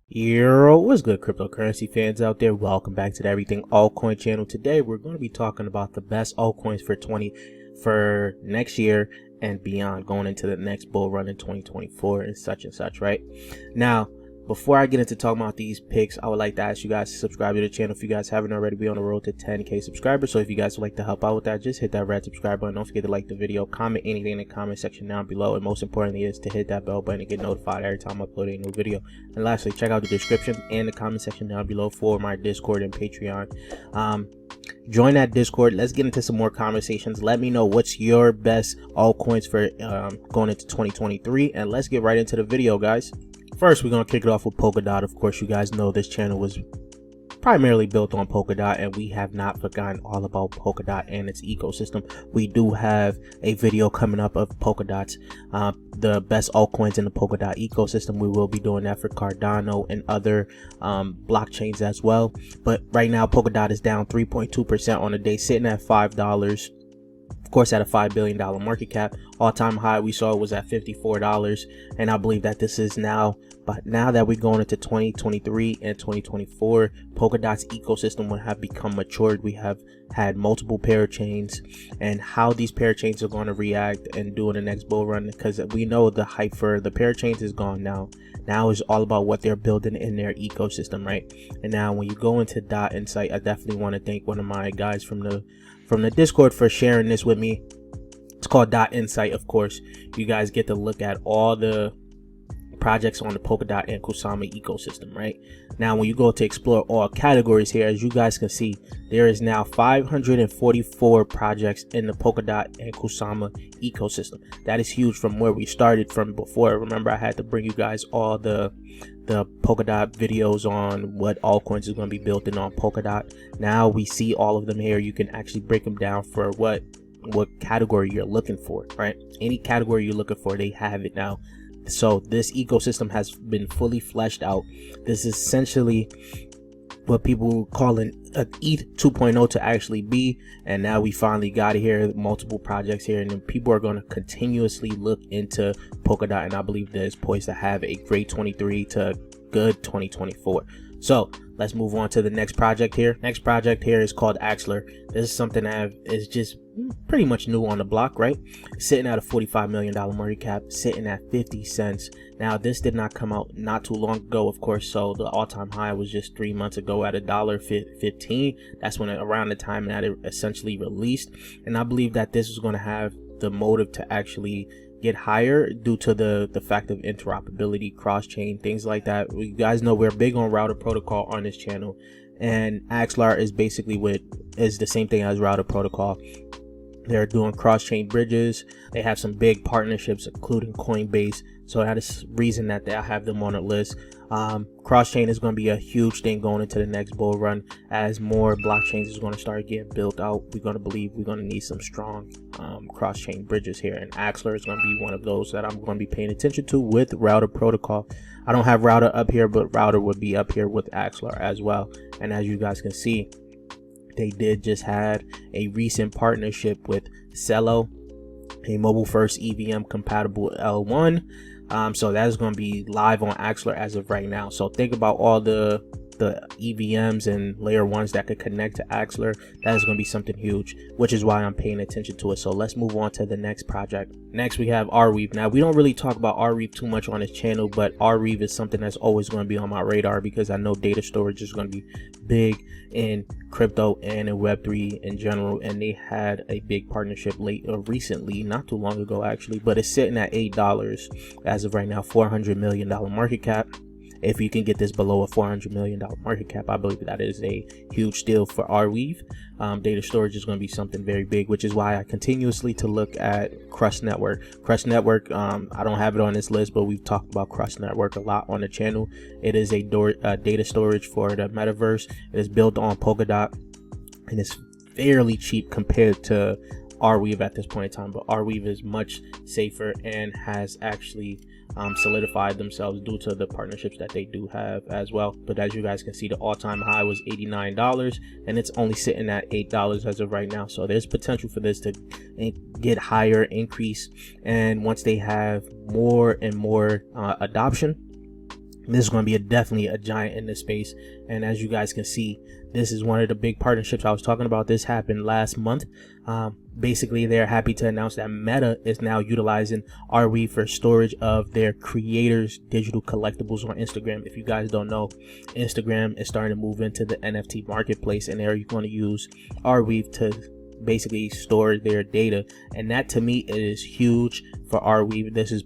Yo, what's good, cryptocurrency fans out there? Welcome back to the Everything Altcoin channel. Today we're going to be talking about the best altcoins for next year and beyond, going into the next bull run in 2024 and such, right? Now, before I get into talking about these picks, I would like to ask you guys to subscribe to the channel if you guys haven't already. Be on the road to 10K subscribers. So if you guys would like to help out with that, just hit that red subscribe button. Don't forget to like the video, comment anything in the comment section down below, and most importantly is to hit that bell button to get notified every time I upload a new video. And lastly, check out the description and the comment section down below for my Discord and Patreon. Join that Discord. Let's get into some more conversations. Let me know what's your best altcoins for going into 2023, and let's get right into the video, guys. First, we're going to kick it off with Polkadot. Of course, you guys know this channel was primarily built on Polkadot, and we have not forgotten all about Polkadot and its ecosystem. We do have a video coming up of Polkadot's the best altcoins in the Polkadot ecosystem. We will be doing that for Cardano and other blockchains as well. But right now, Polkadot is down 3.2% on the day, sitting at $5. Of course, at a $5 billion market cap. All-time high we saw was at $54, and I believe that this is now, but now that we're going into 2023 and 2024, Polkadot's ecosystem will have become matured. We have had multiple parachains, and how these parachains are going to react and do in the next bull run, because we know the hype for the parachains is gone now. Now it's all about what they're building in their ecosystem, right? And now when you go into Dot Insight, I definitely want to thank one of my guys from the Discord for sharing this with me. It's called Dot Insight. Of course, you guys get to look at all the projects on the Polkadot and Kusama ecosystem, right? Now, when you go to explore all categories here, as you guys can see, there is now 544 projects in the Polkadot and Kusama ecosystem. That is huge from where we started from before. Remember, I had to bring you guys all the Polkadot videos on what altcoins is going to be built in on Polkadot. Now we see all of them here. You can actually break them down for what category you're looking for, right? Any category you're looking for, they have it now. So this ecosystem has been fully fleshed out. This is essentially what people call an ETH 2.0 to actually be, and now we finally got it here. Multiple projects here, and then people are going to continuously look into Polkadot, and I believe that it's poised to have a great 23 to good 2024. So let's move on to the next project here. Next project here is called Axelar. This is something that is just pretty much new on the block, right? Sitting at a $45 million market cap, sitting at 50 cents. Now, this did not come out not too long ago, of course, so the all-time high was just 3 months ago at $1.15. That's when around the time that it essentially released, and I believe that this is going to have the motive to actually get higher due to the fact of interoperability, cross-chain, things like that. You guys know we're big on router protocol on this channel, and Axelar is basically is the same thing as router protocol. They're doing cross-chain bridges. They have some big partnerships, including Coinbase. So that is the reason that I have them on the list. Cross-chain is going to be a huge thing going into the next bull run. As more blockchains is going to start getting built out, we're going to need some strong cross-chain bridges here. And Axelar is going to be one of those that I'm going to be paying attention to with router protocol. I don't have router up here, but router would be up here with Axelar as well. And as you guys can see, they did just had a recent partnership with Celo, a mobile first EVM compatible L1. So that is going to be live on Axelar as of right now. So think about all the EVMs and layer ones that could connect to Axelar. That is going to be something huge, which is why I'm paying attention to it. So let's move on to the next project. Next, we have Arweave. Now, we don't really talk about Arweave too much on this channel, but Arweave is something that's always going to be on my radar because I know data storage is going to be big in crypto and in Web3 in general, and they had a big partnership recently, not too long ago actually, but it's sitting at $8 as of right now, $400 million market cap. If you can get this below a $400 million market cap, I believe that is a huge deal for Arweave. Data storage is going to be something very big, which is why I continuously to look at Crust Network. Crust Network, I don't have it on this list, but we've talked about Crust Network a lot on the channel. It is a data storage for the metaverse. It is built on Polkadot, and it's fairly cheap compared to Arweave at this point in time, but Arweave is much safer and has actually solidified themselves due to the partnerships that they do have as well. But as you guys can see, the all-time high was $89 and it's only sitting at $8 as of right now. So there's potential for this to get higher, increase, and once they have more and more adoption, this is going to be definitely a giant in this space. And as you guys can see, this is one of the big partnerships I was talking about. This happened last month. Basically, they're happy to announce that Meta is now utilizing Arweave for storage of their creators' digital collectibles on Instagram. If you guys don't know, Instagram is starting to move into the NFT marketplace, and they're going to use Arweave to basically store their data, and that to me is huge for Arweave. This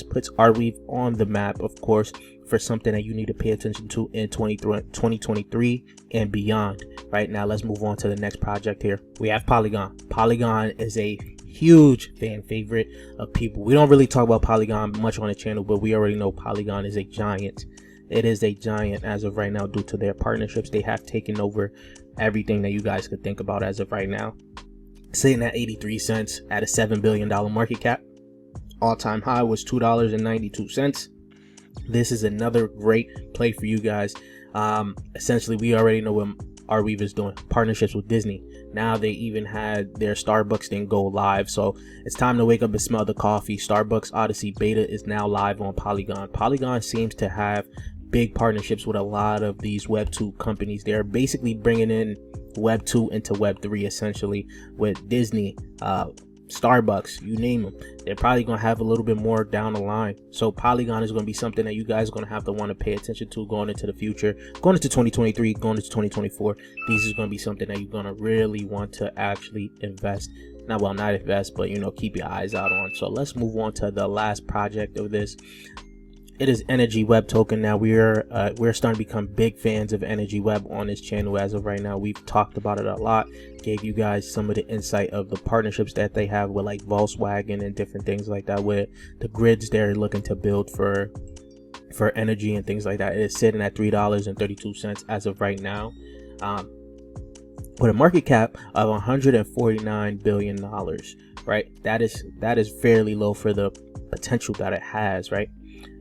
puts Arweave on the map, of course, for something that you need to pay attention to in 2023 and beyond. Right now, let's move on to the next project here. We have Polygon. Polygon is a huge fan favorite of people. We don't really talk about Polygon much on the channel, but we already know Polygon is a giant. It is a giant as of right now due to their partnerships. They have taken over everything that you guys could think about as of right now. Sitting at 83 cents at a $7 billion market cap. All-time high was $2.92. This is another great play for you guys. Essentially, we already know what Arweave is doing. Partnerships with Disney. Now they even had their Starbucks thing go live. So it's time to wake up and smell the coffee. Starbucks Odyssey Beta is now live on Polygon. Polygon seems to have big partnerships with a lot of these Web 2 companies. They're basically bringing in Web 2 into Web 3 essentially with Disney, Starbucks, you name them. They're probably going to have a little bit more down the line. So Polygon is going to be something that you guys are going to have to want to pay attention to going into the future, going into 2023, going into 2024. These is going to be something that you're going to really want to actually invest. Not invest, but keep your eyes out on. So let's move on to the last project of this. It is Energy Web token. Now we're starting to become big fans of Energy Web on this channel as of right now. We've talked about it a lot, gave you guys some of the insight of the partnerships that they have with like Volkswagen and different things like that, with the grids they're looking to build for energy and things like that. It is sitting at $3.32 as of right now, with a market cap of $149 billion. Right, that is fairly low for the potential that it has, right?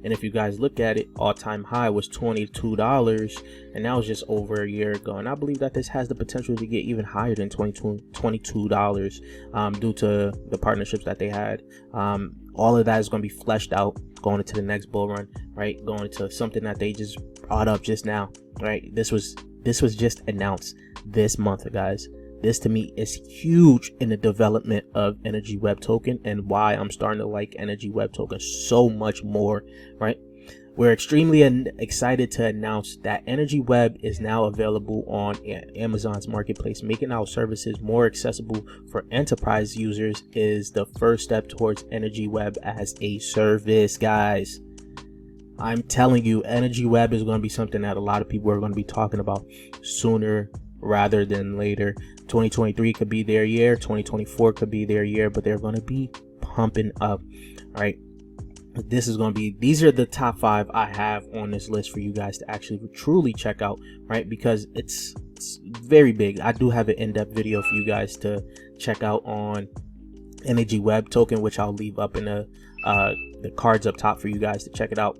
And if you guys look at it, all-time high was $22, and that was just over a year ago. And I believe that this has the potential to get even higher than $22 due to the partnerships that they had. All of that is going to be fleshed out going into the next bull run, right? Going into something that they just brought up just now, right? This was just announced this month, guys. This to me is huge in the development of Energy Web token, and why I'm starting to like Energy Web token so much more, right? We're extremely excited to announce that Energy Web is now available on Amazon's marketplace. Making our services more accessible for enterprise users is the first step towards Energy Web as a service, guys. I'm telling you, Energy Web is going to be something that a lot of people are going to be talking about sooner rather than later. 2023 could be their year, 2024 could be their year, but they're going to be pumping up, right? These are the top 5 I have on this list for you guys to actually truly check out, right? Because it's very big. I do have an in-depth video for you guys to check out on Energy Web token, which I'll leave up in the cards up top for you guys to check it out.